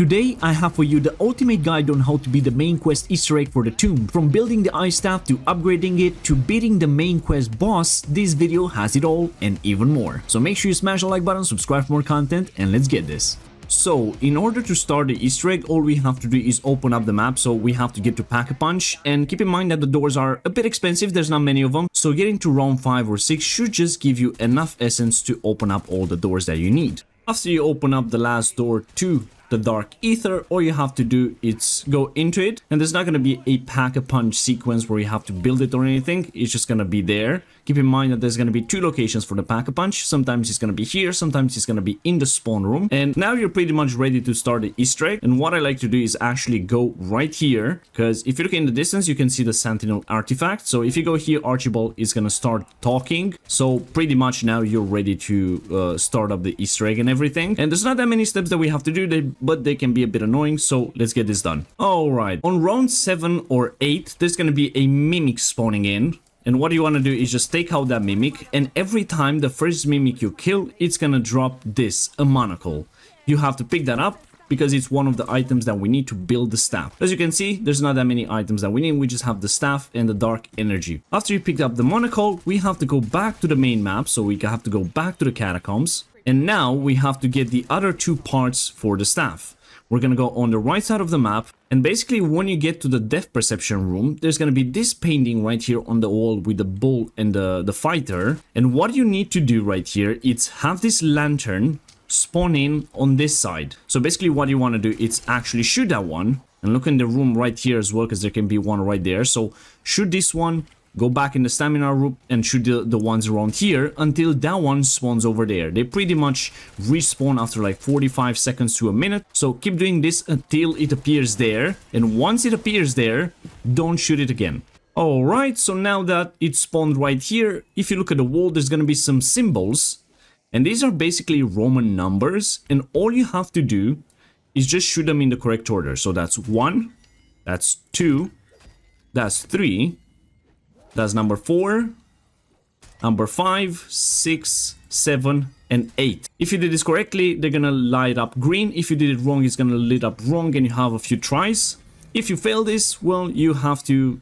Today, I have for you the ultimate guide on how to be the main quest Easter egg for the tomb. From building the ice staff to upgrading it to beating the main quest boss, this video has it all and even more. So make sure you smash the like button, subscribe for more content, and let's get this. So, in order to start the Easter egg, all we have to do is open up the map, so we have to get to Pack-a-Punch, and keep in mind that the doors are a bit expensive, there's not many of them, so getting to round 5 or 6 should just give you enough essence to open up all the doors that you need. After you open up the last door to the Dark Ether, all you have to do is go into it, and there's not going to be a Pack-a-Punch sequence where you have to build it or anything, it's just going to be there. Keep in mind that there's going to be 2 locations for the Pack-a-Punch, sometimes it's going to be here, sometimes it's going to be in the spawn room, and now you're pretty much ready to start the Easter egg. And what I like to do is actually go right here, because if you look in the distance you can see the Sentinel artifact. So if you go here, Archibald is going to start talking, so pretty much now you're ready to start up the Easter egg and everything. And there's not that many steps that we have to do, but they can be a bit annoying, so let's get this done. Alright, on round 7 or 8 there's going to be a mimic spawning in. And what you want to do is just take out that mimic, and every time the first mimic you kill, it's gonna drop this, a monocle. You have to pick that up, because it's one of the items that we need to build the staff. As you can see, there's not that many items that we need, we just have the staff and the dark energy. After you picked up the monocle, we have to go back to the main map, so we have to go back to the catacombs. And now we have to get the other 2 parts for the staff. We're gonna go on the right side of the map, and basically when you get to the depth perception room, there's gonna be this painting right here on the wall with the bull and the fighter. And what you need to do right here is have this lantern spawn in on this side. So basically what you want to do is actually shoot that one, and look in the room right here as well, because there can be one right there. So shoot this one, go back in the stamina room and shoot the ones around here until that one spawns over there. They pretty much respawn after like 45 seconds to a minute. So keep doing this until it appears there. And once it appears there, don't shoot it again. Alright, so now that it spawned right here, if you look at the wall, there's gonna be some symbols. And these are basically Roman numbers. And all you have to do is just shoot them in the correct order. So that's 1, that's 2, that's 3, that's number 4, number 5, 6, 7, and 8. If you did this correctly, they're gonna light up green. If you did it wrong, it's gonna light up wrong and you have a few tries. If you fail this, well, you have to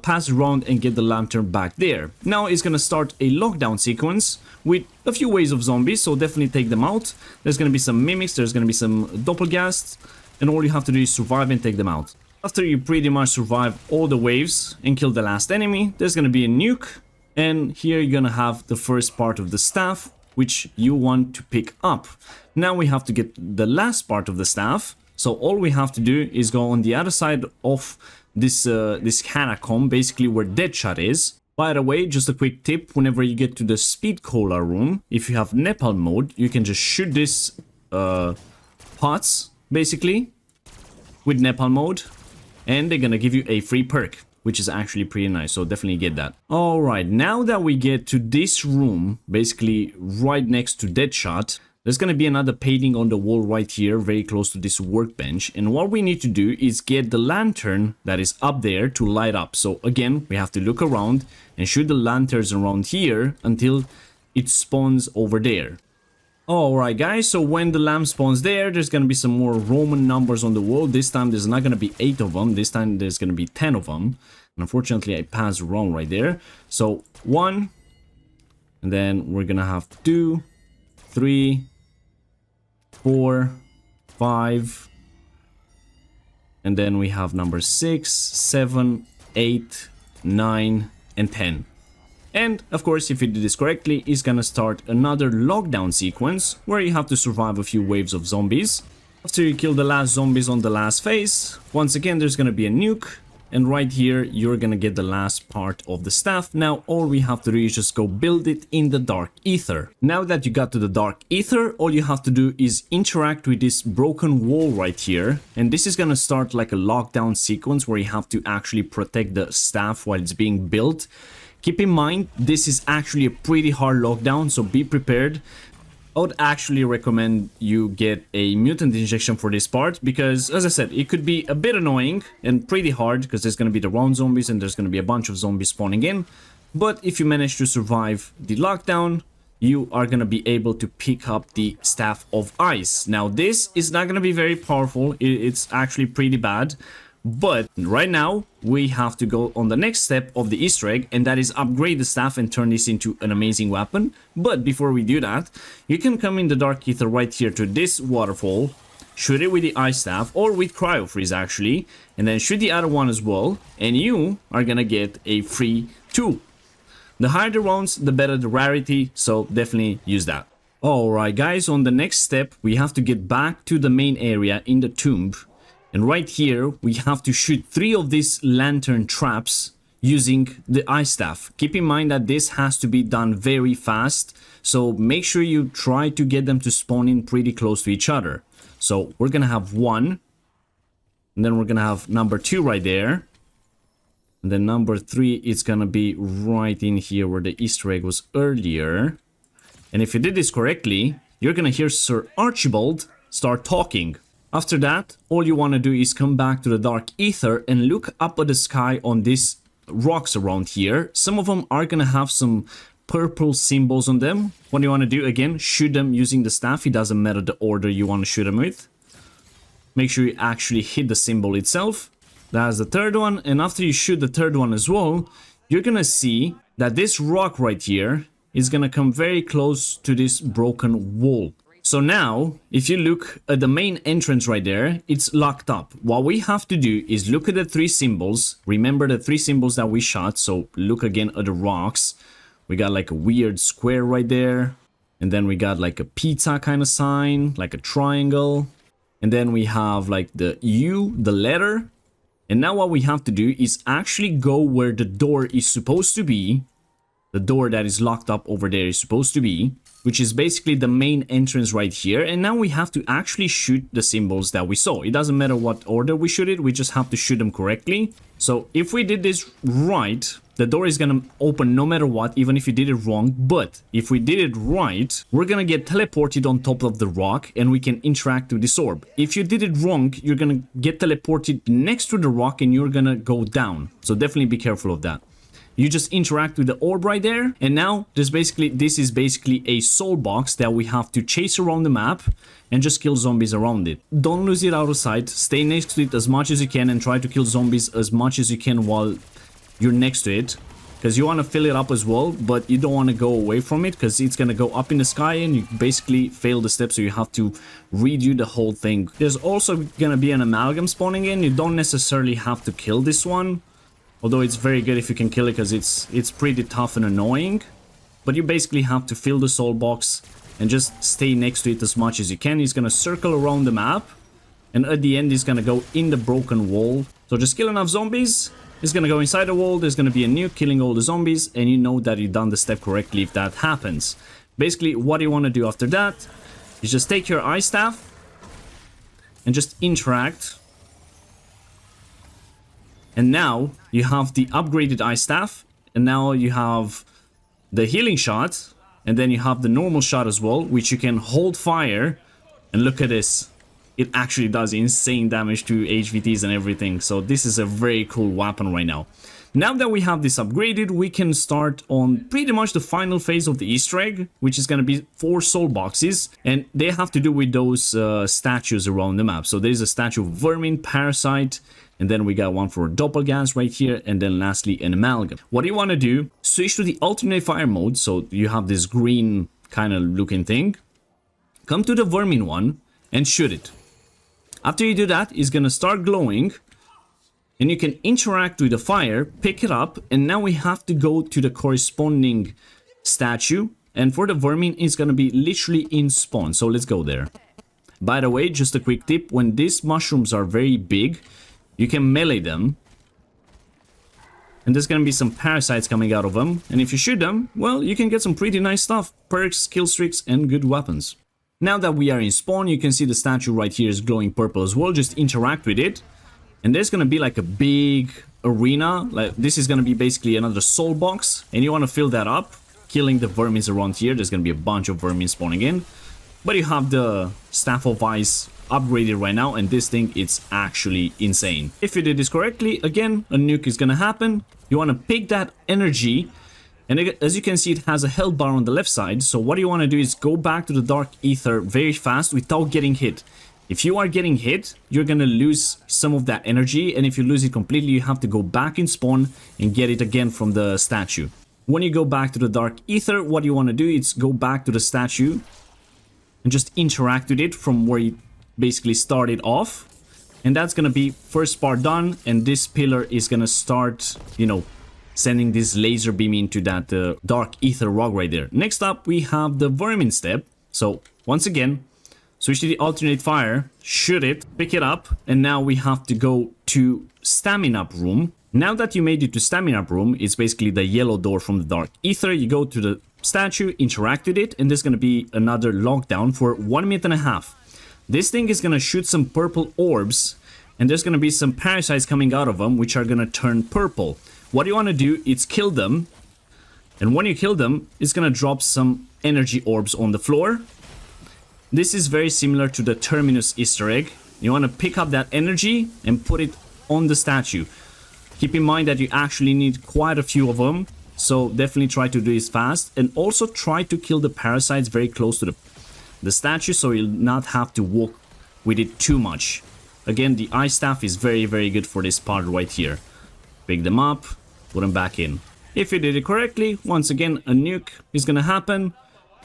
pass around and get the lantern back there. Now it's gonna start a lockdown sequence with a few waves of zombies, so definitely take them out. There's gonna be some mimics, there's gonna be some Dopplegast, and all you have to do is survive and take them out. After you pretty much survive all the waves and kill the last enemy, there's gonna be a nuke, and here you're gonna have the first part of the staff, which you want to pick up. Now we have to get the last part of the staff, so all we have to do is go on the other side of this catacomb, basically where Deadshot is. By the way, just a quick tip, whenever you get to the speed cola room, if you have napalm mode, you can just shoot this pots, basically, with napalm mode. And they're gonna give you a free perk, which is actually pretty nice, so definitely get that. Alright, now that we get to this room, basically right next to Deadshot, there's gonna be another painting on the wall right here, very close to this workbench. And what we need to do is get the lantern that is up there to light up. So again, we have to look around and shoot the lanterns around here until it spawns over there. Alright guys, so when the lamp spawns there, there's gonna be some more Roman numbers on the wall. This time there's not gonna be 8 of them, this time there's gonna be 10 of them. And unfortunately I passed wrong right there. So 1, and then we're gonna have 2, 3, 4, 5, and then we have number 6, 7, 8, 9, and 10. And of course, if you did this correctly, it's gonna start another lockdown sequence where you have to survive a few waves of zombies. After you kill the last zombies on the last phase, once again there's gonna be a nuke, and right here you're gonna get the last part of the staff. Now all we have to do is just go build it in the Dark Ether. Now that you got to the Dark Ether, all you have to do is interact with this broken wall right here, and this is gonna start like a lockdown sequence where you have to actually protect the staff while it's being built. Keep in mind, this is actually a pretty hard lockdown, so be prepared. I would actually recommend you get a mutant injection for this part, because as I said, it could be a bit annoying and pretty hard, because there's going to be the round zombies and there's going to be a bunch of zombies spawning in. But if you manage to survive the lockdown, you are gonna be able to pick up the Staff of Ice. Now this is not gonna be very powerful, it's actually pretty bad, but right now we have to go on the next step of the Easter egg, and that is upgrade the staff and turn this into an amazing weapon. But before we do that, you can come in the Dark Ether right here to this waterfall, shoot it with the Ice Staff or with Cryo Freeze actually, and then shoot the other one as well, and you are gonna get a free tool. The higher the rounds, the better the rarity, so definitely use that. Alright guys, on the next step, we have to get back to the main area in the tomb. And right here, we have to shoot 3 of these lantern traps using the Ice Staff. Keep in mind that this has to be done very fast, so make sure you try to get them to spawn in pretty close to each other. So we're gonna have 1, and then we're gonna have number 2 right there. And then number 3 is gonna be right in here where the Easter egg was earlier. And if you did this correctly, you're gonna hear Sir Archibald start talking. After that, all you wanna do is come back to the Dark Ether and look up at the sky on these rocks around here. Some of them are gonna have some purple symbols on them. What you wanna do, again, shoot them using the staff. It doesn't matter the order you wanna shoot them with. Make sure you actually hit the symbol itself. That's the third one, and after you shoot the third one as well, you're gonna see that this rock right here is gonna come very close to this broken wall. So now, if you look at the main entrance right there, it's locked up. What we have to do is look at the 3 symbols. Remember the 3 symbols that we shot, so look again at the rocks. We got like a weird square right there, and then we got like a pizza kind of sign, like a triangle, and then we have like the U, the letter. And now what we have to do is actually go where the door is supposed to be. The door that is locked up over there is supposed to be, which is basically the main entrance right here. And now we have to actually shoot the symbols that we saw. It doesn't matter what order we shoot it, we just have to shoot them correctly. So if we did this right, the door is gonna open no matter what, even if you did it wrong. But if we did it right, we're gonna get teleported on top of the rock and we can interact with this orb. If you did it wrong, you're gonna get teleported next to the rock and you're gonna go down. So definitely be careful of that. You just interact with the orb right there, and now this is basically a soul box that we have to chase around the map and just kill zombies around it. Don't lose it out of sight, stay next to it as much as you can and try to kill zombies as much as you can while you're next to it, because you want to fill it up as well, but you don't want to go away from it because it's going to go up in the sky and you basically fail the step, so you have to redo the whole thing. There's also going to be an amalgam spawning in. You don't necessarily have to kill this one, although it's very good if you can kill it because it's pretty tough and annoying. But you basically have to fill the soul box and just stay next to it as much as you can. He's going to circle around the map, and at the end he's going to go in the broken wall. So just kill enough zombies. He's gonna go inside the wall, there's gonna be a nuke killing all the zombies, and you know that you've done the step correctly if that happens. Basically, what you want to do after that is just take your Ice Staff and just interact. And now you have the upgraded Ice Staff, and now you have the healing shot, and then you have the normal shot as well, which you can hold fire, and look at this. It actually does insane damage to HVTs and everything. So this is a very cool weapon right now. Now that we have this upgraded, we can start on pretty much the final phase of the Easter egg, which is going to be 4 soul boxes. And they have to do with those statues around the map. So there is a statue of Vermin, Parasite, and then we got one for Dopplegast right here, and then lastly an Amalgam. What you want to do, switch to the alternate fire mode, so you have this green kind of looking thing. Come to the Vermin one and shoot it. After you do that, it's gonna start glowing, and you can interact with the fire, pick it up, and now we have to go to the corresponding statue, and for the Vermin, it's gonna be literally in spawn, so let's go there. By the way, just a quick tip, when these mushrooms are very big, you can melee them, and there's gonna be some parasites coming out of them, and if you shoot them, well, you can get some pretty nice stuff, perks, kill streaks, and good weapons. Now that we are in spawn, you can see the statue right here is glowing purple as well. Just interact with it, and there's gonna be like a big arena. Like this is gonna be basically another soul box, and you want to fill that up, killing the vermins around here. There's gonna be a bunch of vermin spawning in, but you have the Staff of Ice upgraded right now, and this thing it's actually insane. If you did this correctly, again, a nuke is gonna happen. You want to pick that energy And as you can see, it has a health bar on the left side. So what you want to do is go back to the Dark Ether very fast without getting hit. If you are getting hit, you're going to lose some of that energy. And if you lose it completely, you have to go back in spawn and get it again from the statue. When you go back to the Dark Ether, what you want to do is go back to the statue and just interact with it from where you basically started off. And that's going to be first part done. And this pillar is going to start, sending this laser beam into that Dark Ether rock right there. Next up, we have the Vermin step. So once again, switch to the alternate fire, shoot it, pick it up, and now we have to go to Stamina Up room. Now that you made it to Stamina Up room, it's basically the yellow door from the Dark Ether. You go to the statue, interact with it, and there's going to be another lockdown for 1.5 minutes. This thing is going to shoot some purple orbs, and there's going to be some parasites coming out of them, which are going to turn purple. What you want to do is kill them, and when you kill them, it's going to drop some energy orbs on the floor. This is very similar to the Terminus Easter egg. You want to pick up that energy and put it on the statue. Keep in mind that you actually need quite a few of them, so definitely try to do this fast. And also try to kill the parasites very close to the statue, so you'll not have to walk with it too much. Again, the ice staff is very, very good for this part right here. Pick them up, put them back in. If you did it correctly, once again, a nuke is gonna happen,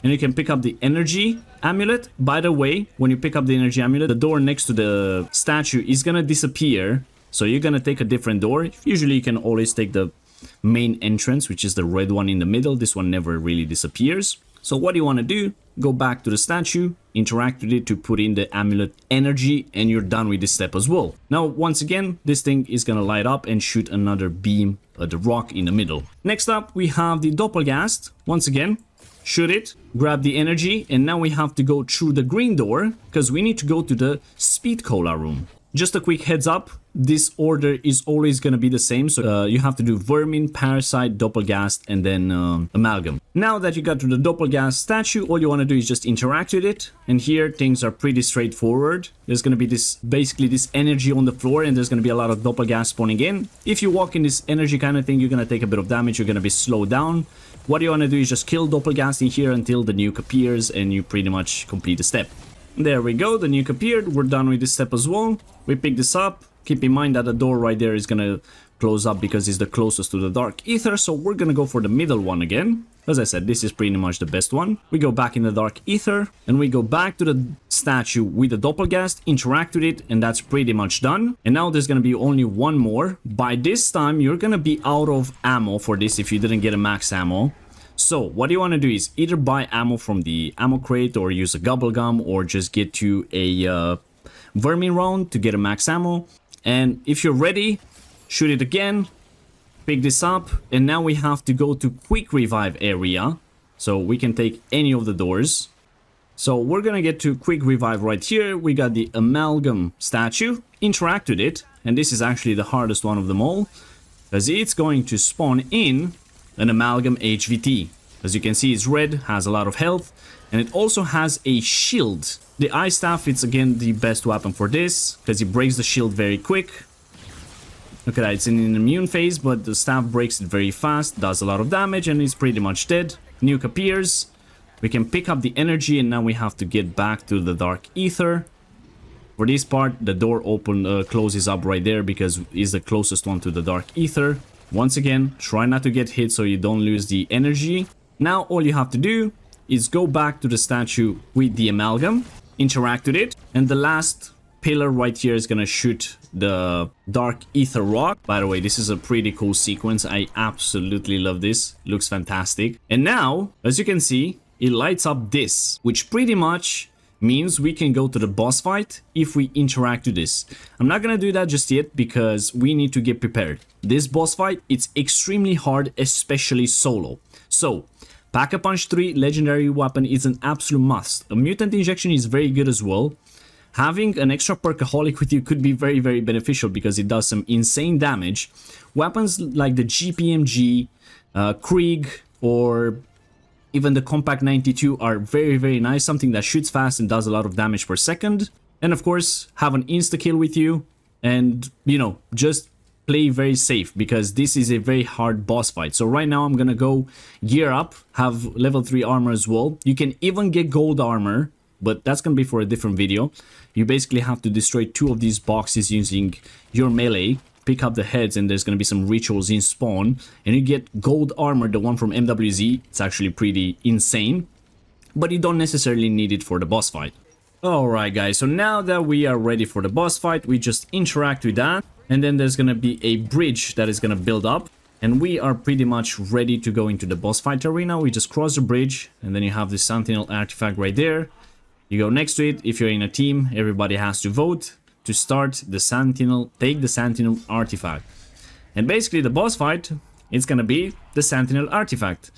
and you can pick up the energy amulet. By the way, when you pick up the energy amulet, the door next to the statue is gonna disappear, so you're gonna take a different door. Usually you can always take the main entrance, which is the red one in the middle. This one never really disappears. So what you want to do, go back to the statue, interact with it to put in the amulet energy, and you're done with this step as well. Now, once again, this thing is going to light up and shoot another beam at the rock in the middle. Next up, we have the Dopplegast. Once again, shoot it, grab the energy, and now we have to go through the green door because we need to go to the Speed Cola room. Just a quick heads up, this order is always going to be the same, so you have to do Vermin, Parasite, Dopplegast, and then Amalgam. Now that you got to the Dopplegast statue, all you want to do is just interact with it, and here things are pretty straightforward. There's going to be basically this energy on the floor, and there's going to be a lot of Dopplegast spawning in. If you walk in this energy kind of thing, you're going to take a bit of damage, you're going to be slowed down. What you want to do is just kill Dopplegast in here until the nuke appears, and you pretty much complete the step. There we go, the nuke appeared, we're done with this step as well. We pick this up, keep in mind that the door right there is gonna close up because it's the closest to the Dark Ether, so we're gonna go for the middle one again. As I said, this is pretty much the best one. We go back in the Dark Ether, and we go back to the statue with the Dopplegast, interact with it, and that's pretty much done. And now there's gonna be only one more. By this time, you're gonna be out of ammo for this if you didn't get a max ammo. So what you want to do is either buy ammo from the ammo crate or use a gobble gum or just get you a vermin round to get a max ammo. And if you're ready, shoot it again, pick this up, and now we have to go to quick revive area so we can take any of the doors. So we're gonna get to quick revive right here. We got the Amalgam statue, interact with it, and this is actually the hardest one of them all because it's going to spawn in an Amalgam HVT. As you can see, it's red, has a lot of health, and it also has a shield. The ice staff is again the best weapon for this because it breaks the shield very quick. Look at that, it's in an immune phase, but the staff breaks it very fast, does a lot of damage, and it's pretty much dead. Nuke appears, we can pick up the energy, and now we have to get back to the Dark Ether. For this part, the door closes up right there because it's the closest one to the Dark Ether. Once again, try not to get hit so you don't lose the energy. Now all you have to do is go back to the statue with the Amalgam, interact with it, and the last pillar right here is gonna shoot the Dark Ether rock. By the way, this is a pretty cool sequence. I absolutely love this. Looks fantastic. And now, as you can see, it lights up this, which pretty much means we can go to the boss fight if we interact with this. I'm not gonna do that just yet because we need to get prepared. This boss fight, it's extremely hard, especially solo. So, Pack-a-Punch 3 legendary weapon is an absolute must. A mutant injection is very good as well. Having an extra perkaholic with you could be very, very beneficial because it does some insane damage. Weapons like the GPMG, Krieg, or even the Compact 92 are very, very nice. Something that shoots fast and does a lot of damage per second. And of course, have an insta-kill with you. And, you know, just play very safe because this is a very hard boss fight. So right now I'm gonna go gear up, have level 3 armor as well. You can even get gold armor, but that's gonna be for a different video. You basically have to destroy 2 of these boxes using your melee, pick up the heads, and there's gonna be some rituals in spawn, and you get gold armor, the one from MWZ. It's actually pretty insane, but you don't necessarily need it for the boss fight. Alright guys, so now that we are ready for the boss fight, we just interact with that, and then there's gonna be a bridge that is gonna build up, and we are pretty much ready to go into the boss fight arena. We just cross the bridge, and then you have the Sentinel artifact right there. You go next to it. If you're in a team, everybody has to vote to start the Sentinel, take the Sentinel artifact. And basically the boss fight, it's gonna be the Sentinel artifact.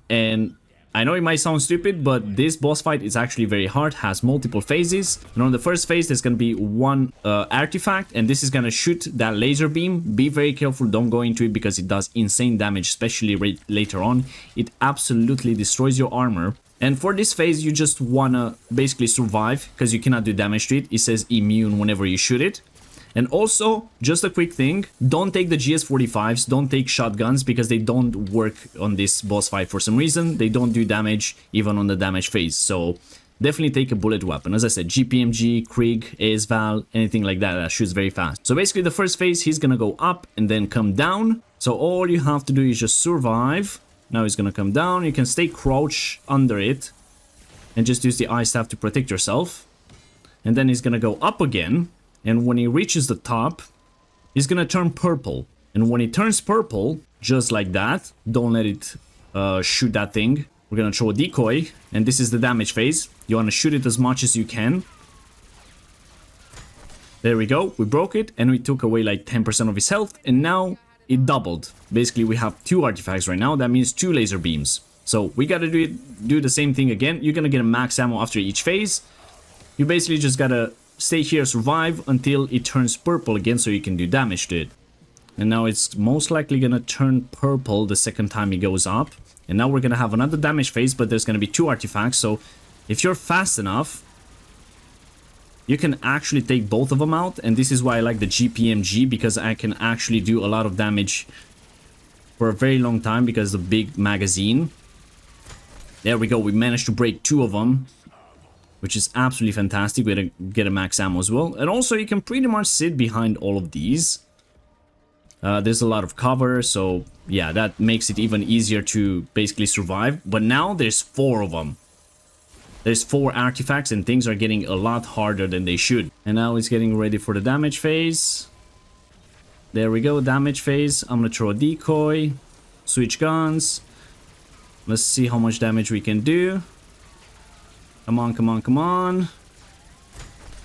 And I know it might sound stupid, but this boss fight is actually very hard, has multiple phases. And on the first phase, there's gonna be one artifact, and this is gonna shoot that laser beam. Be very careful, don't go into it because it does insane damage, especially later on. It absolutely destroys your armor. And for this phase, you just wanna basically survive because you cannot do damage to it. It says immune whenever you shoot it. And also, just a quick thing, don't take the GS45s, don't take shotguns because they don't work on this boss fight for some reason. They don't do damage even on the damage phase. So definitely take a bullet weapon. As I said, GPMG, Krieg, ASVAL, anything like that that shoots very fast. So basically the first phase, he's gonna go up and then come down. So all you have to do is just survive. Now he's gonna come down. You can stay crouched under it and just use the ice staff to protect yourself. And then he's gonna go up again. And when he reaches the top, he's gonna turn purple. And when he turns purple, just like that, don't let it shoot that thing. We're gonna throw a decoy, and this is the damage phase. You wanna shoot it as much as you can. There we go, we broke it, and we took away like 10% of his health, and now it doubled. Basically, we have 2 artifacts right now, that means 2 laser beams. So we gotta do the same thing again. You're gonna get a max ammo after each phase. You basically just gotta stay here, survive until it turns purple again so you can do damage to it. And now it's most likely gonna turn purple the second time it goes up. And now we're gonna have another damage phase, but there's gonna be 2 artifacts. So if you're fast enough, you can actually take both of them out. And this is why I like the GPMG, because I can actually do a lot of damage for a very long time because of the big magazine. There we go, we managed to break 2 of them, which is absolutely fantastic. We're gonna get a max ammo as well. And also you can pretty much sit behind all of these. There's a lot of cover, so yeah, that makes it even easier to basically survive. But now there's 4 of them. There's 4 artifacts and things are getting a lot harder than they should. And now it's getting ready for the damage phase. There we go, damage phase. I'm gonna throw a decoy, switch guns. Let's see how much damage we can do. Come on, come on, come on.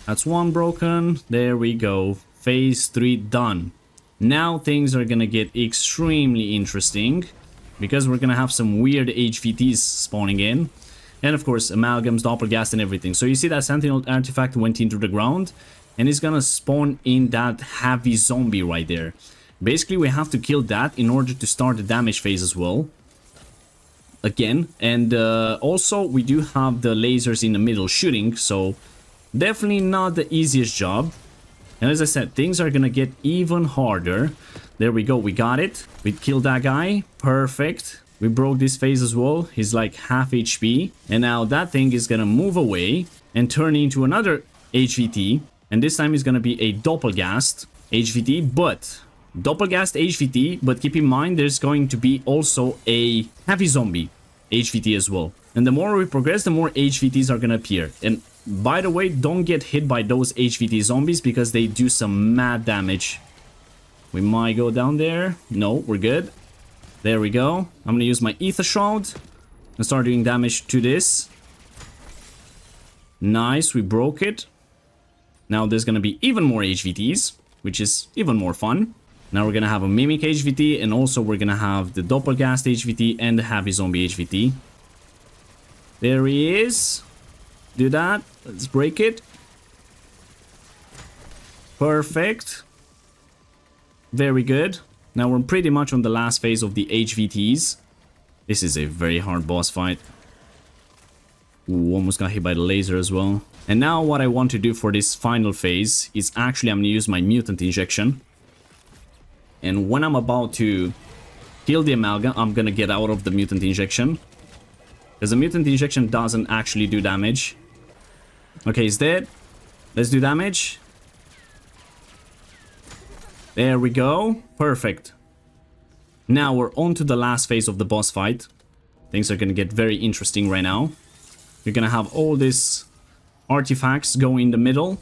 That's 1 broken. There we go. Phase 3 done. Now things are gonna get extremely interesting because we're gonna have some weird HVTs spawning in. And of course, amalgams, doppelgast, and everything. So you see that Sentinel artifact went into the ground and it's gonna spawn in that heavy zombie right there. Basically, we have to kill that in order to start the damage phase as well. Again, and also we do have the lasers in the middle shooting, so definitely not the easiest job. And as I said, things are gonna get even harder. There we go, we got it. We killed that guy, perfect. We broke this phase as well. He's like half HP, and now that thing is gonna move away and turn into another HVT, and this time it's gonna be a Dopplegast HVT, but Dopplegast HVT, but keep in mind there's going to be also a heavy zombie HVT as well. And the more we progress, the more HVTs are gonna appear. And by the way, don't get hit by those HVT zombies because they do some mad damage. We might go down there. No, we're good. There we go. I'm gonna use my Ether Shroud and start doing damage to this. Nice, we broke it. Now there's gonna be even more HVTs, which is even more fun. Now we're gonna have a Mimic HVT, and also we're gonna have the Doppelgast HVT and the Heavy Zombie HVT. There he is. Do that. Let's break it. Perfect. Very good. Now we're pretty much on the last phase of the HVTs. This is a very hard boss fight. Ooh, almost got hit by the laser as well. And now what I want to do for this final phase is actually I'm gonna use my Mutant Injection. And when I'm about to kill the Amalgam, I'm gonna get out of the Mutant Injection. Because the Mutant Injection doesn't actually do damage. Okay, he's dead. Let's do damage. There we go. Perfect. Now we're on to the last phase of the boss fight. Things are gonna get very interesting right now. You're gonna have all these artifacts go in the middle.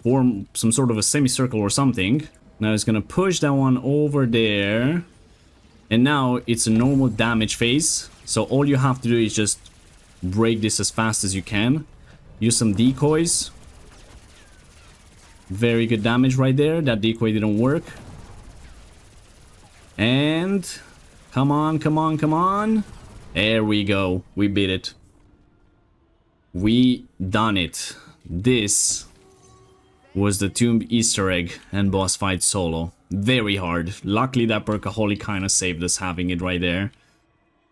Form some sort of a semicircle or something. Now it's gonna push that one over there. And now it's a normal damage phase. So all you have to do is just break this as fast as you can. Use some decoys. Very good damage right there. That decoy didn't work. And come on, come on, come on. There we go. We beat it. We done it. This was the Tomb Easter egg and boss fight solo. Very hard. Luckily that Perkaholic kind of saved us having it right there.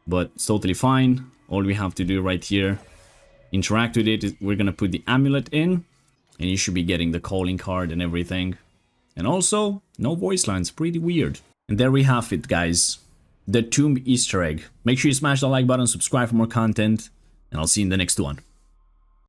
But it's totally fine. All we have to do right here, interact with it. We're gonna put the amulet in. And you should be getting the calling card and everything. And also, no voice lines. Pretty weird. And there we have it, guys. The Tomb Easter egg. Make sure you smash the like button, subscribe for more content. And I'll see you in the next one.